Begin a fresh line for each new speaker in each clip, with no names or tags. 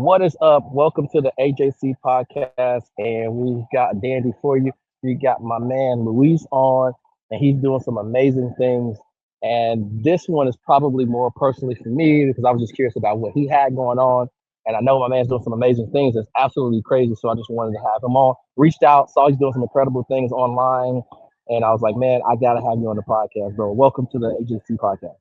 What is up? Welcome to the AJC Podcast, and we've got Dandy for you. We got my man Luis on, and he's doing some amazing things. And this one is probably more personally for me because I was just curious about what he had going on. And I know my man's doing some amazing things. It's absolutely crazy. So I just wanted to have him on. Reached out, saw he's doing some incredible things online. And I was like, man, I got to have you on the podcast, bro. Welcome to the AJC Podcast.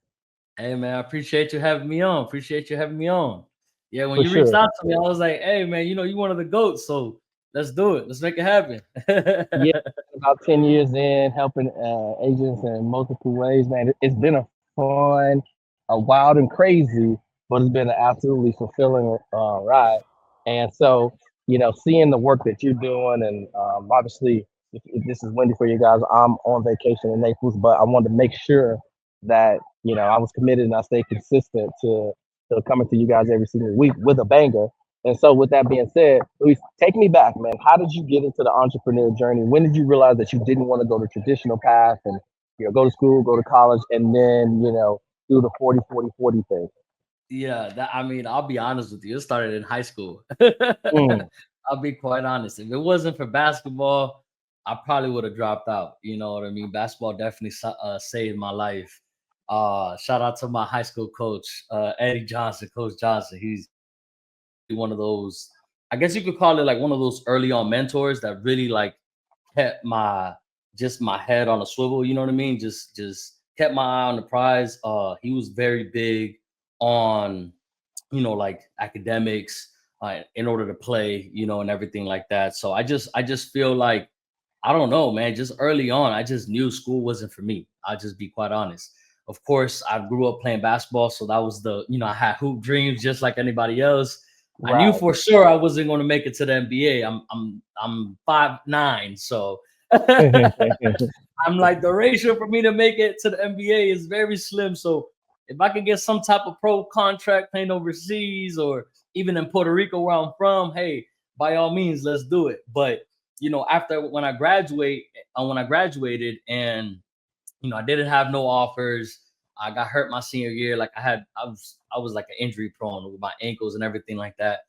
Hey man, I appreciate you having me on. Appreciate you having me on. Yeah, when
For
you reached
sure.
out to me, I was like, hey man, you one of the goats, so let's do it. Let's make it happen.
Yeah, about 10 years in, helping agents in multiple ways, man. It's been a fun, a wild and crazy, but it's been an absolutely fulfilling ride. And so, seeing the work that you're doing, and obviously, if this is windy for you guys, I'm on vacation in Naples, but I wanted to make sure that, I was committed and I stayed consistent to coming to you guys every single week with a banger. And so, with that being said, Luis, take me back, man. How did you get into the entrepreneur journey? When did you realize that you didn't want to go the traditional path and go to school, go to college, and then do the 40-40-40 thing?
Yeah, I'll be honest with you. It started in high school.
Mm,
I'll be quite honest. If it wasn't for basketball, I probably would have dropped out. You know what I mean? Basketball definitely saved my life. Shout out to my high school coach, Eddie Johnson, Coach Johnson. He's one of those, I guess you could call it like one of those early on mentors that really like kept my head on a swivel, you know what I mean? Just kept my eye on the prize. He was very big on, like academics, in order to play, and everything like that. So I just feel like, I don't know, man, just early on, I just knew school wasn't for me. I'll just be quite honest. Of course, I grew up playing basketball, so that was I had hoop dreams just like anybody else. I knew
right.
for sure I wasn't going to make it to the NBA. I'm 5'9", so I'm like, the ratio for me to make it to the NBA is very slim. So if I could get some type of pro contract playing overseas or even in Puerto Rico where I'm from, hey, by all means, let's do it. But after when I graduated, and I didn't have no offers. I got hurt my senior year. Like I was like an injury prone with my ankles and everything like that.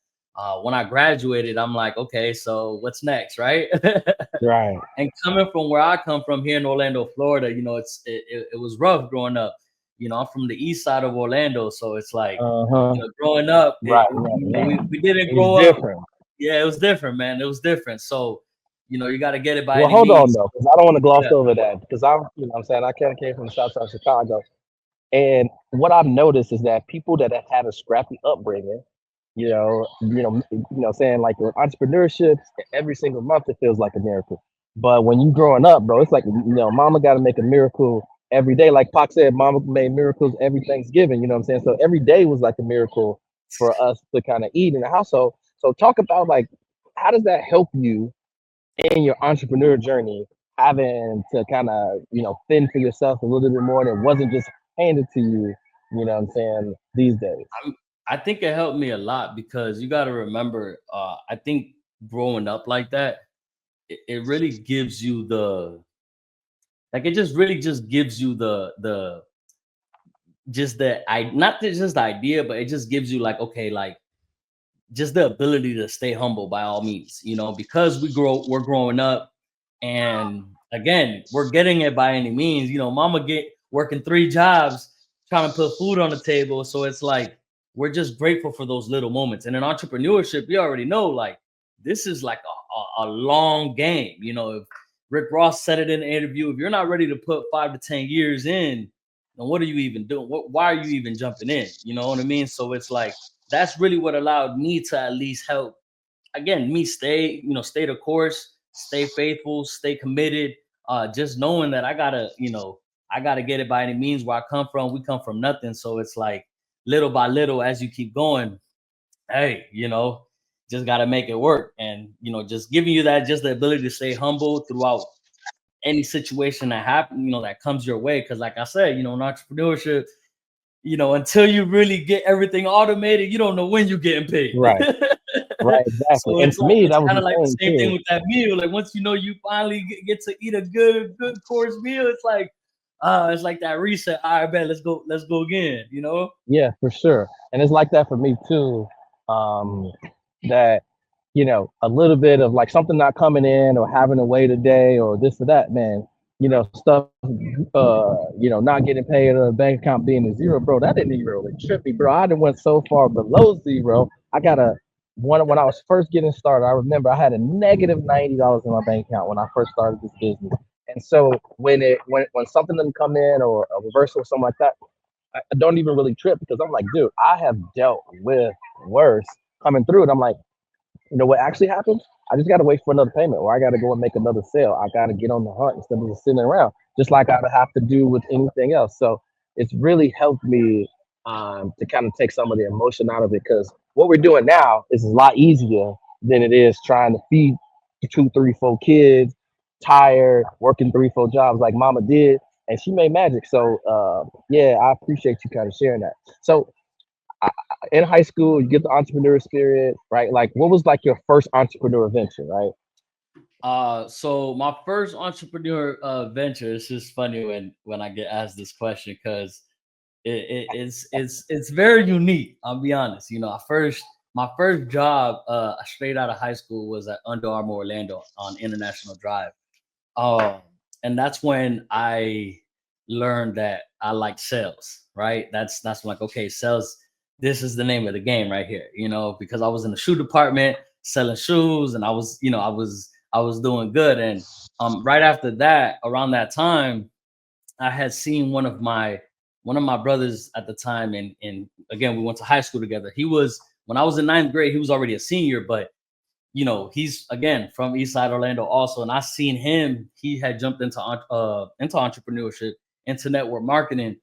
When I graduated, I'm like, okay, so what's next, right?
Right.
And coming from where I come from here in Orlando, Florida, it was rough growing up. I'm from the east side of Orlando, so it's like,
Uh-huh.
growing up,
Right, right, right.
we didn't
It was
grow up.
different.
Yeah, it was different, man. It was different. So, you got to get it by
Well,
any
hold on
means.
though, because I don't want to gloss
Yeah.
over that because what I'm saying, I kind of came from the south side of Chicago. And what I've noticed is that people that have had a scrappy upbringing, saying like your entrepreneurship every single month, it feels like a miracle. But when you growing up, bro, it's like, mama got to make a miracle every day. Like Pac said, mama made miracles every Thanksgiving, you know what I'm saying? So every day was like a miracle for us to kind of eat in the household. So talk about like, how does that help you in your entrepreneur journey, having to kind of, fend for yourself a little bit more and it wasn't just handed to you, you know what I'm saying, these days.
I'm, I think it helped me a lot because you got to remember, I think growing up like that, it really gives you it just really just gives you not just the idea, but it just gives you like, okay, like just the ability to stay humble by all means, because we're growing up, and again, we're getting it by any means. Mama get working 3 jobs trying to put food on the table. So it's like we're just grateful for those little moments. And in entrepreneurship, you already know, like, this is like a long game. If Rick Ross said it in the interview, if you're not ready to put 5 to 10 years in, then what are you even doing? Why are you even jumping in? You know what I mean? So it's like that's really what allowed me to at least help, again, me stay the course, stay faithful, stay committed. Just knowing that I gotta get it by any means. Where I come from, we come from nothing. So it's like little by little, as you keep going, hey, just gotta make it work. And just giving you just the ability to stay humble throughout any situation that happens, that comes your way. Cause like I said, in entrepreneurship, until you really get everything automated, you don't know when you're getting paid.
Right, right, exactly.
So
And
it's
for
like
me,
it's
that was
kind
the
of like the
same
same thing
too.
with that meal. Like once you finally get to eat a good course meal, it's like that reset. All right, bet, let's go again.
Yeah, for sure. And it's like that for me too. that, a little bit of like something not coming in or having to wait a day or this or that, man, stuff, not getting paid or the bank account being at zero, bro, that didn't even really trip me, bro. I done went so far below zero. I got when I was first getting started, I remember I had a negative $90 in my bank account when I first started this business. And so when something doesn't come in or a reversal or something like that, I don't even really trip because I'm like, dude, I have dealt with worse coming through it. I'm like, what actually happens? I just got to wait for another payment, or I got to go and make another sale. I got to get on the hunt instead of just sitting around, just like I would have to do with anything else. So it's really helped me to kind of take some of the emotion out of it, because what we're doing now is a lot easier than it is trying to feed 2, 3, 4 kids, tired, working 3, 4 jobs like mama did. And she made magic. So yeah, I appreciate you kind of sharing that. So in high school, you get the entrepreneur spirit, right? Like, what was like your first entrepreneur venture, right?
So my first entrepreneur venture, it's just funny when I get asked this question, because it's very unique. I'll be honest. My first job straight out of high school was at Under Armour Orlando on International Drive. Um, and that's when I learned that I like sales, right? That's like, okay, sales, this is the name of the game right here, because I was in the shoe department selling shoes, and I was doing good. And right after that, around that time, I had seen one of my brothers at the time, and again, we went to high school together. When I was in ninth grade, he was already a senior, but he's again from East Side Orlando also, and I seen him. He had jumped into entrepreneurship, into network marketing,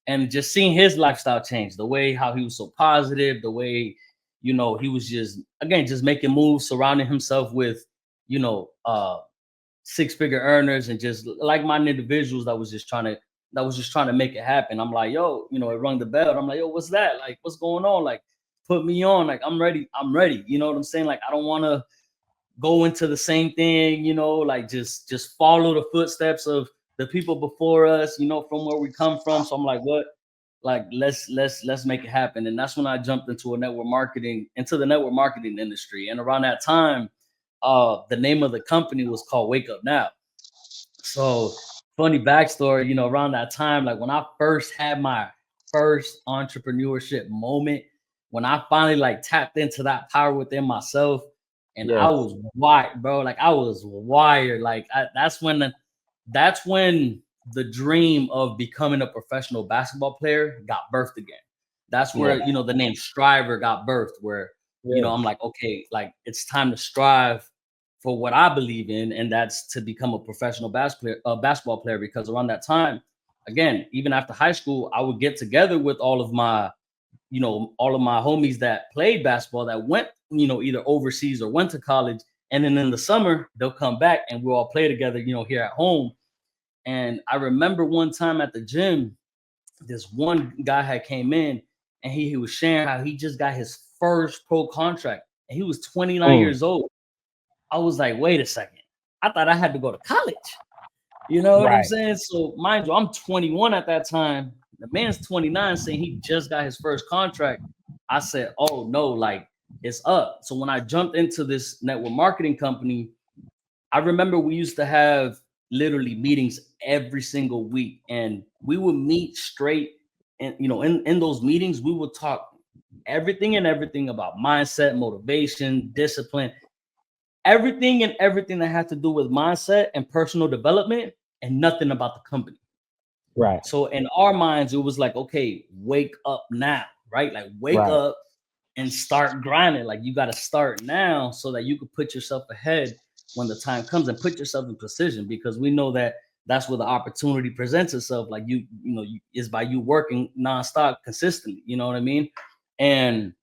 and just seeing his lifestyle change, the way how he was so positive, the way he was just making moves, surrounding himself with you know uh 6-figure earners, and just like-minded individuals that was just trying to make it happen. I'm like, yo, it rung the bell. I'm like, yo, what's that? Like, what's going on? Like, put me on. Like, I'm ready. I'm ready. You know what I'm saying? Like, I don't want to go into the same thing, like just follow the footsteps of the people before us, from where we come from. So I'm like, what? Like, let's make it happen. And that's when I jumped into the network marketing industry. And around that time, the name of the company was called Wake Up Now. So funny backstory, around that time, like when I first had my first entrepreneurship moment, when I finally like tapped into that power within myself, and I
Yes.
was wired, bro. Like, I was wired. Like, that's when the dream of becoming a professional basketball player got birthed again. That's
Yeah.
where the name Striver got birthed, where
Yeah.
I'm like, okay, like, it's time to strive for what I believe in, and that's to become a professional basketball player. Because around that time, again, even after high school, I would get together with all of my homies that played basketball, that went, either overseas or went to college. And then in the summer, they'll come back and we'll all play together, here at home. And I remember one time at the gym, this one guy had came in, and he was sharing how he just got his first pro contract, and he was 29
Mm.
years old. I was like, wait a second. I thought I had to go to college. You know what I'm
Right.
saying? So mind you, I'm 21 at that time. The man's 29, saying he just got his first contract. I said, oh no, like, it's up. So when I jumped into this network marketing company, I remember we used to have literally meetings every single week, and we would meet straight. And in those meetings, we would talk everything about mindset, motivation, discipline, everything that had to do with mindset and personal development, and nothing about the company.
Right.
So in our minds, it was like, okay, wake up now, right? Like, wake
Right.
up and start grinding. Like, you got to start now so that you can put yourself ahead when the time comes, and put yourself in position, because we know that that's where the opportunity presents itself. Like, is by you working nonstop consistently. You know what I mean? And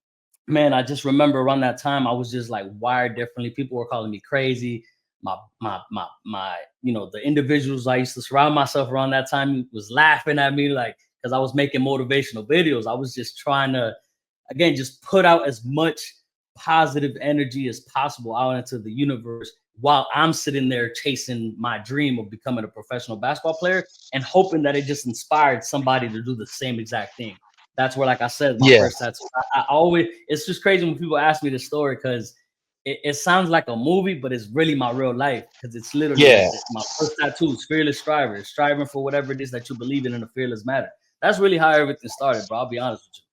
man, I just remember around that time, I was just like wired differently. People were calling me crazy. The individuals I used to surround myself around that time was laughing at me, like, because I was making motivational videos. I was just trying to, again, just put out as much positive energy as possible out into the universe, while I'm sitting there chasing my dream of becoming a professional basketball player, and hoping that it just inspired somebody to do the same exact thing. That's where, like I said, my
Yeah.
first tattoo. I always, it's just crazy when people ask me this story because it sounds like a movie, but it's really my real life because it's literally
Yeah.
my first tattoo is fearless striver, striving for whatever it is that you believe in a fearless manner. That's really how everything started, bro. I'll be honest with you.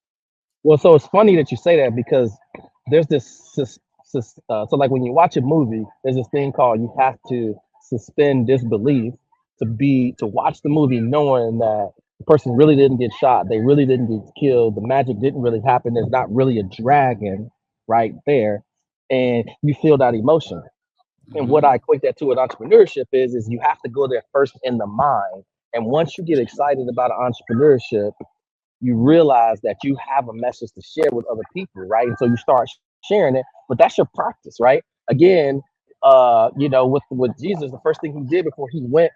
Well, so it's funny that you say that because there's so like when you watch a movie, there's this thing called you have to suspend disbelief to watch the movie knowing that the person really didn't get shot, they really didn't get killed, the magic didn't really happen, there's not really a dragon right there, and you feel that emotion. And what
Mm-hmm.
I equate that to with entrepreneurship is you have to go there first in the mind. And once you get excited about entrepreneurship, you realize that you have a message to share with other people, right? And so you start sharing it, but that's your practice, right? Again, with Jesus, the first thing he did before he went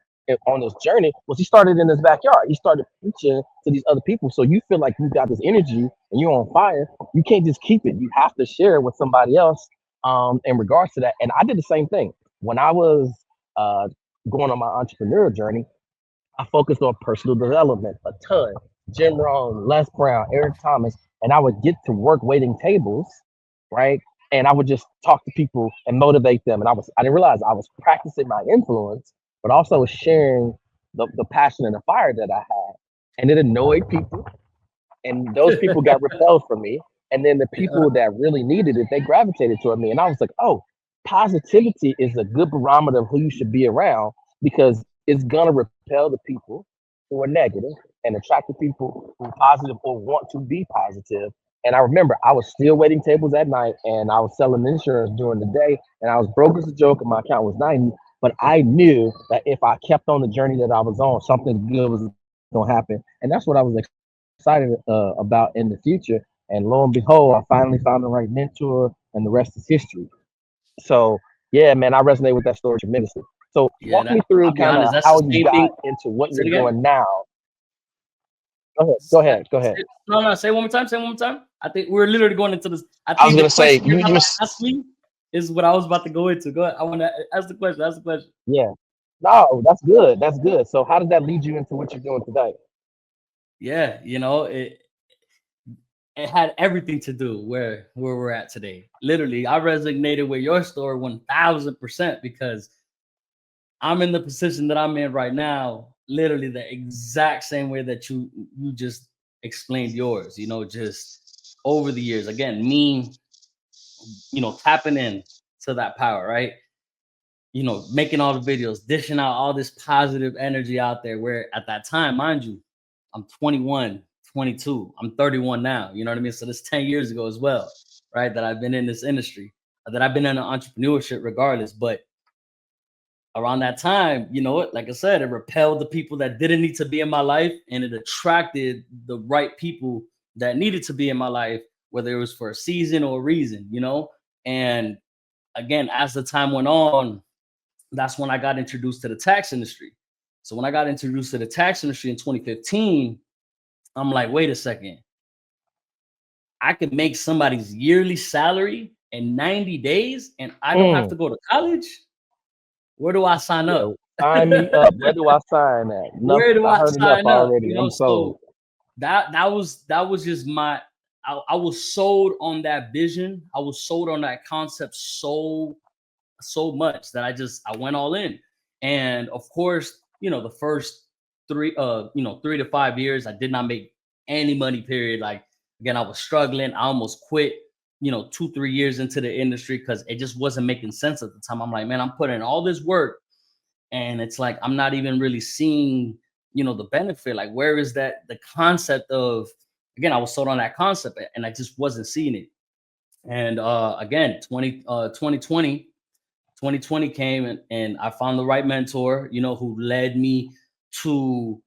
on this journey was he started in his backyard. He started preaching to these other people. So you feel like you got this energy and you're on fire. You can't just keep it. You have to share it with somebody else. In regards to that, and I did the same thing when I was uh, going on my entrepreneurial journey. I focused on personal development a ton. Jim Rohn, Les Brown, Eric Thomas, and I would get to work waiting tables, right? And I would just talk to people and motivate them. And I didn't realize I was practicing my influence, but also sharing the passion and the fire that I had. And it annoyed people, and those people got repelled from me. And then the
Yeah.
people that really needed it, they gravitated toward me. And I was like, oh, positivity is a good barometer of who you should be around because it's gonna repel the people who are negative and attract the people who are positive or want to be positive. And I remember I was still waiting tables at night and I was selling insurance during the day and I was broke as a joke and my account was 90. But I knew that if I kept on the journey that I was on, something good was gonna happen. And that's what I was excited about in the future. And lo and behold, I finally found the right mentor, and the rest is history. So, yeah, man, I resonate with that story tremendously. So,
Yeah,
walk
that,
me through
I'll be
kind
honest,
of
that's
how
the
you
same
got
thing.
into what
Say
you're
it again.
doing now. Go ahead. Go ahead. Go ahead.
No, say it one more time. Say it one more time. I think we're literally going into this. I
I was
think the
gonna say
question you're about to ask me is what I was about to go into. Go ahead. I want to ask the question. Ask the question.
yeah. No, that's good. That's good. So, how did that lead you into what you're doing today?
Yeah, it had everything to do where we're at today. Literally, I resonated with your story 1000% because I'm in the position that I'm in right now, literally the exact same way that you just explained yours, just over the years. Again, me, tapping in to that power, right? Making all the videos, dishing out all this positive energy out there. Where at that time, mind you, I'm 21, 22, I'm 31 now. You know what I mean? So this 10 years ago as well, right? That I've been in this industry, that I've been in entrepreneurship regardless. But around that time, like I said, it repelled the people that didn't need to be in my life, and it attracted the right people that needed to be in my life, whether it was for a season or a reason. And again, as the time went on, that's when I got introduced to the tax industry. So when I got introduced to the tax industry in 2015, I'm like, wait a second, I could make somebody's yearly salary in 90 days and I don't have
Mm,
to go to college. Where do I sign
yeah.
up?
Sign me up. Where do I sign at? Enough.
Where do
I
I
heard enough
sign up?
already. I'm sold.
So that was just I was sold on that vision. I was sold on that concept so much that I went all in. And of course, the first 3 to 5 years, I did not make any money, period. Like, again, I was struggling. I almost quit, 2-3 years into the industry because it just wasn't making sense at the time. I'm like, man, I'm putting in all this work and it's like I'm not even really seeing, the benefit. Like, where is the concept of, again, I was sold on that concept and I just wasn't seeing it. And again, 2020 came and I found the right mentor, who led me to,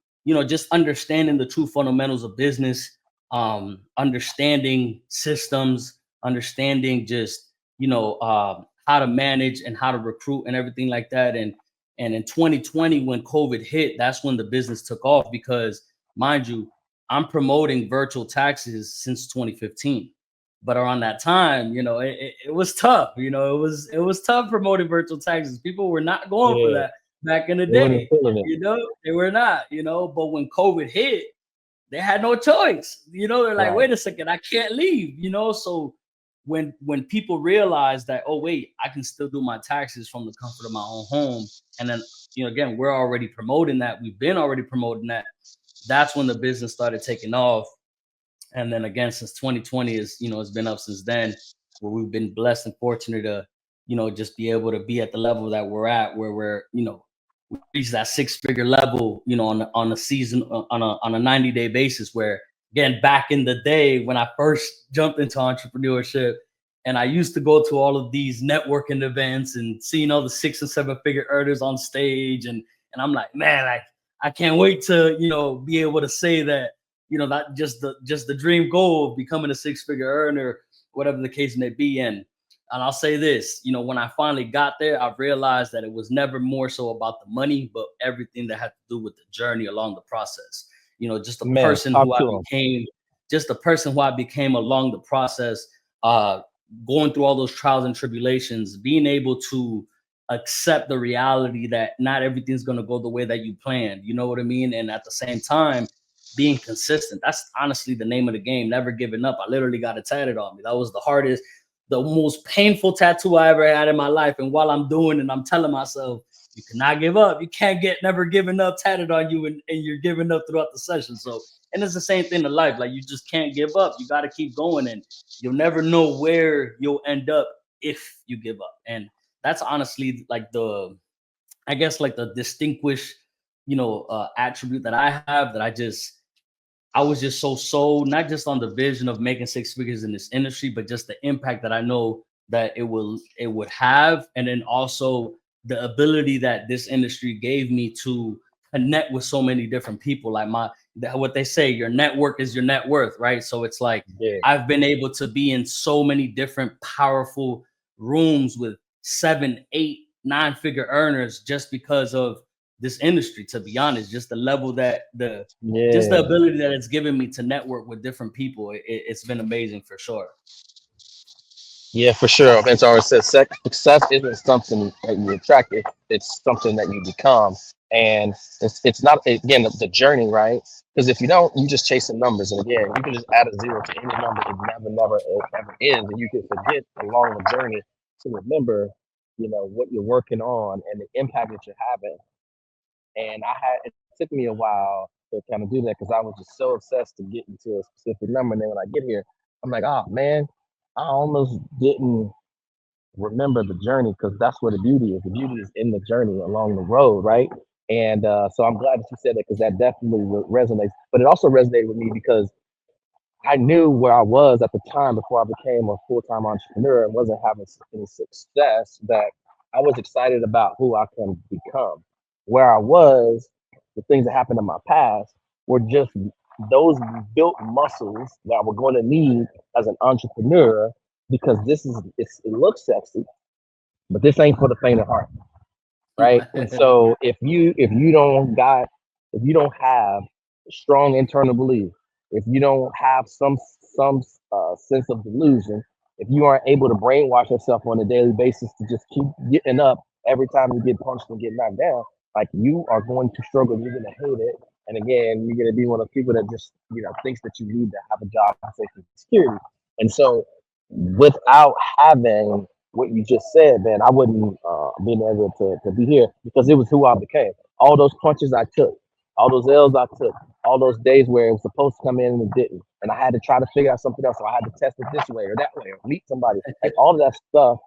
just understanding the true fundamentals of business, understanding systems, understanding just, how to manage and how to recruit and everything like that. And in 2020, when COVID hit, that's when the business took off because, mind you, I'm promoting virtual taxes since 2015. But around that time, it was tough. It was tough promoting virtual taxes. People were not going for
Yeah,
that back in the
they wasn't
day.
feeling it.
They were not. But when COVID hit, they had no choice. You know, they're like,
Right.
wait a second, I can't leave, you know? So when people realize that, oh, wait, I can still do my taxes from the comfort of my own home. And then, you know, again, we're already promoting that. We've been already promoting that. That's when the business started taking off. And then again, since 2020 is, you know, it's been up since then, where we've been blessed and fortunate to, you know, just be able to be at the level that we're at, where we're, you know, we reach that 6-figure level, you know, on a season, on a 90-day basis. Where again, back in the day when I first jumped into entrepreneurship, and I used to go to all of these networking events and seeing all the 6 and 7-figure earners on stage, and I'm like, man, I can't wait to, you know, be able to say that, you know, not just the dream goal of becoming a 6-figure earner, whatever the case may be. And I'll say this, you know, when I finally got there, I realized that it was never more so about the money, but everything that had to do with the journey along the process. You know, just the
Man,
person
talk
who I
to him.
became, just the person who I became along the process, going through all those trials and tribulations, being able to accept the reality that not everything's going to go the way that you planned. You know what I mean? And at the same time, being consistent. That's honestly the name of the game. Never giving up. I literally got it tatted on me. That was the hardest, the most painful tattoo I ever had in my life. And while I'm doing it, I'm telling myself, you cannot give up. You can't get never giving up tatted on you, and you're giving up throughout the session. So, and it's the same thing in life. Like, you just can't give up. You got to keep going, and you'll never know where you'll end up if you give up. And that's honestly like I guess like the distinguished, you know, attribute that I have, that I was just so sold, not just on the vision of making 6 figures in this industry, but just the impact that I know that it would have. And then also the ability that this industry gave me to connect with so many different people. Like what they say, your network is your net worth, right? So it's like,
Yeah.
I've been able to be in so many different powerful rooms with 7, 8, 9-figure earners just because of this industry, to be honest. Just the level that just the ability that it's given me to network with different people, it's been amazing for sure.
Yeah, for sure. Vince always says success isn't something that you attract; it's something that you become. And it's not, again, the journey, right? Because if you don't, you just chasing numbers, and again, you can just add a zero to any number. It never ever ends, and you can forget along the journey to remember, you know, what you're working on and the impact that you're having. And it took me a while to kind of do that because I was just so obsessed to get into a specific number. And then when I get here, I'm like, oh man, I almost didn't remember the journey, because that's where the beauty is. The beauty is in the journey along the road, right? And so I'm glad that you said that, because that definitely resonates. But it also resonated with me because I knew where I was at the time before I became a full-time entrepreneur and wasn't having any success, that I was excited about who I can become. Where I was, the things that happened in my past were just those built muscles that we're going to need as an entrepreneur, because it looks sexy, but this ain't for the faint of heart, right? And so if you don't have strong internal belief, if you don't have some sense of delusion, if you aren't able to brainwash yourself on a daily basis to just keep getting up every time you get punched and get knocked down, like, you are going to struggle. You're going to hate it, and again, you're going to be one of the people that just, you know, thinks that you need to have a job and safety and security. And so, without having what you just said, man, I wouldn't been able to be here, because it was who I became. All those punches I took, all those L's I took, all those days where it was supposed to come in and it didn't, and I had to try to figure out something else, so I had to test it this way or that way, or meet somebody. Like, all of that stuff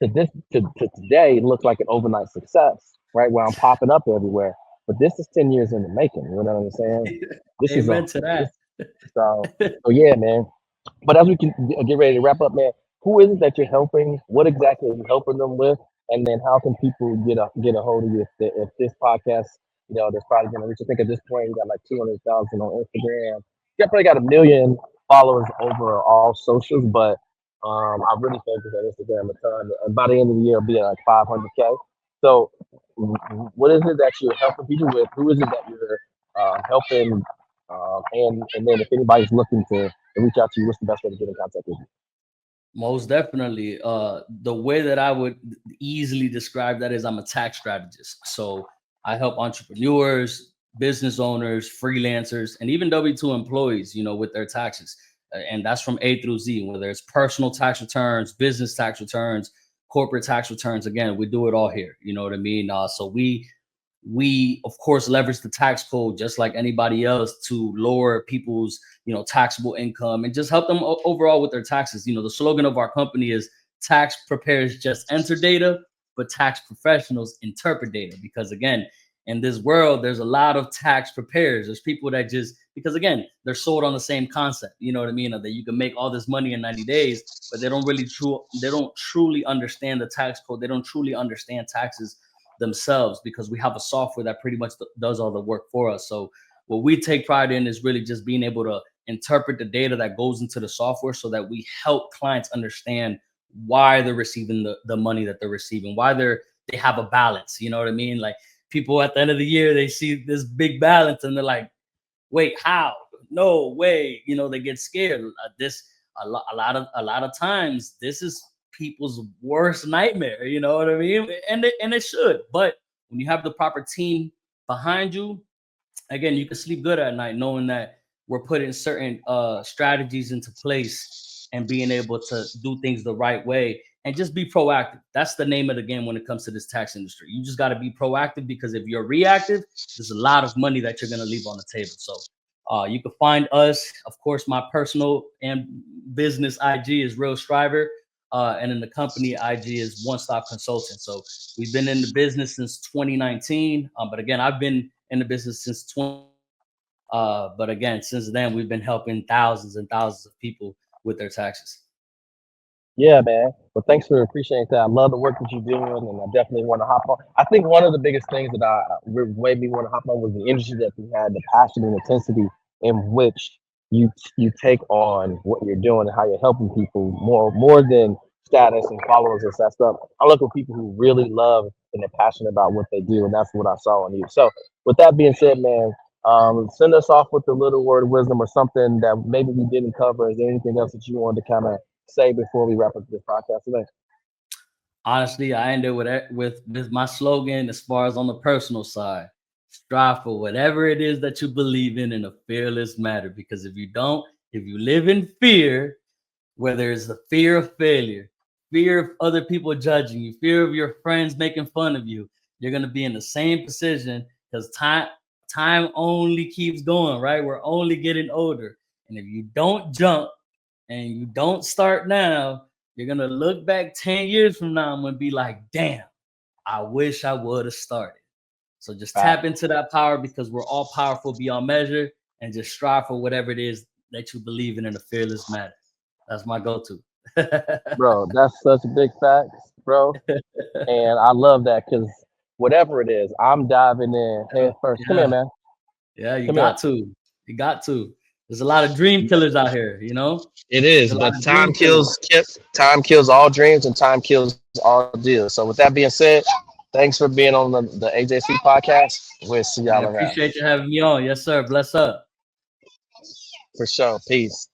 to today looks like an overnight success, right? Where I'm popping up everywhere. But this is 10 years in the making. You know what I'm saying? This is
Amen to that.
so yeah, man. But as we can get ready to wrap up, man, who is it that you're helping? What exactly are you helping them with? And then how can people get a hold of you if this podcast, you know, there's probably going to reach, I think at this point, you got like 200,000 on Instagram. You probably got 1 million followers over all socials, but I really focus on Instagram a ton. And by the end of the year, it'll be at like 500K. So what is it that you're helping people with? Who is it that you're helping? And then if anybody's looking to reach out to you, what's the best way to get in contact with you?
Most definitely. The way that I would easily describe that is, I'm a tax strategist. So I help entrepreneurs business owners, freelancers, and even W-2 employees, with their taxes. And that's from A through Z, whether it's personal tax returns, business tax returns, corporate tax returns. Again, we do it all here. You know what I mean? So we of course leverage the tax code just like anybody else to lower people's taxable income and just help them overall with their taxes. The slogan of our company is tax preparers just enter data, but tax professionals interpret data. Because again, in this world, there's a lot of tax preparers. There's people that just, because again, they're sold on the same concept, you know what I mean, that you can make all this money in 90 days, but they don't truly understand the tax code. They don't truly understand taxes themselves, because we have a software that pretty much does all the work for us. So what we take pride in is really just being able to interpret the data that goes into the software so that we help clients understand why they're receiving the money that they're receiving, why they have a balance. You know what I mean? Like, people at the end of the year, they see this big balance and they're like, wait, how? No way. They get scared. A lot of times, this is people's worst nightmare. You know what I mean? And it should. But when you have the proper team behind you, again, you can sleep good at night knowing that we're putting certain strategies into place and being able to do things the right way. And just be proactive. That's the name of the game when it comes to this tax industry. You just got to be proactive, because if you're reactive, there's a lot of money that you're going to leave on the table. So you can find us. Of course, my personal and business IG is Real Striver. And in the company IG is One Stop Consulting. So we've been in the business since 2019. But again, I've been in the business since 20. But again, since then, we've been helping thousands and thousands of people with their taxes.
Yeah, man. Well, thanks for appreciating that. I love the work that you're doing, and I definitely want to hop on. I think one of the biggest things that made me want to hop on was the energy that you had, the passion and intensity in which you take on what you're doing and how you're helping people more than status and followers and that stuff. I look for people who really love and are passionate about what they do, and that's what I saw in you. So, with that being said, man, send us off with a little word of wisdom or something that maybe we didn't cover. Is there anything else that you wanted to kind of say before we wrap up this podcast today?
Honestly, I ended with my slogan as far as on the personal side: strive for whatever it is that you believe in a fearless manner. Because if you live in fear, whether it's the fear of failure, fear of other people judging you, fear of your friends making fun of you, you're gonna be in the same position, because time only keeps going, right? We're only getting older. And if you don't jump and you don't start now, you're going to look back 10 years from now and be like, damn, I wish I would have started. So just tap into that power, because we're all powerful beyond measure, and just strive for whatever it is that you believe in a fearless manner. That's my go-to.
Bro, that's such big facts, bro. And I love that, because whatever it is, I'm diving in head first. Come here, man.
Yeah, you got to. You got to. There's a lot of dream killers out here,
It is, but time kills all dreams, and time kills all deals. So with that being said, thanks for being on the AJC podcast. We'll see y'all around.
I appreciate you having me on. Yes, sir. Bless up.
For sure. Peace.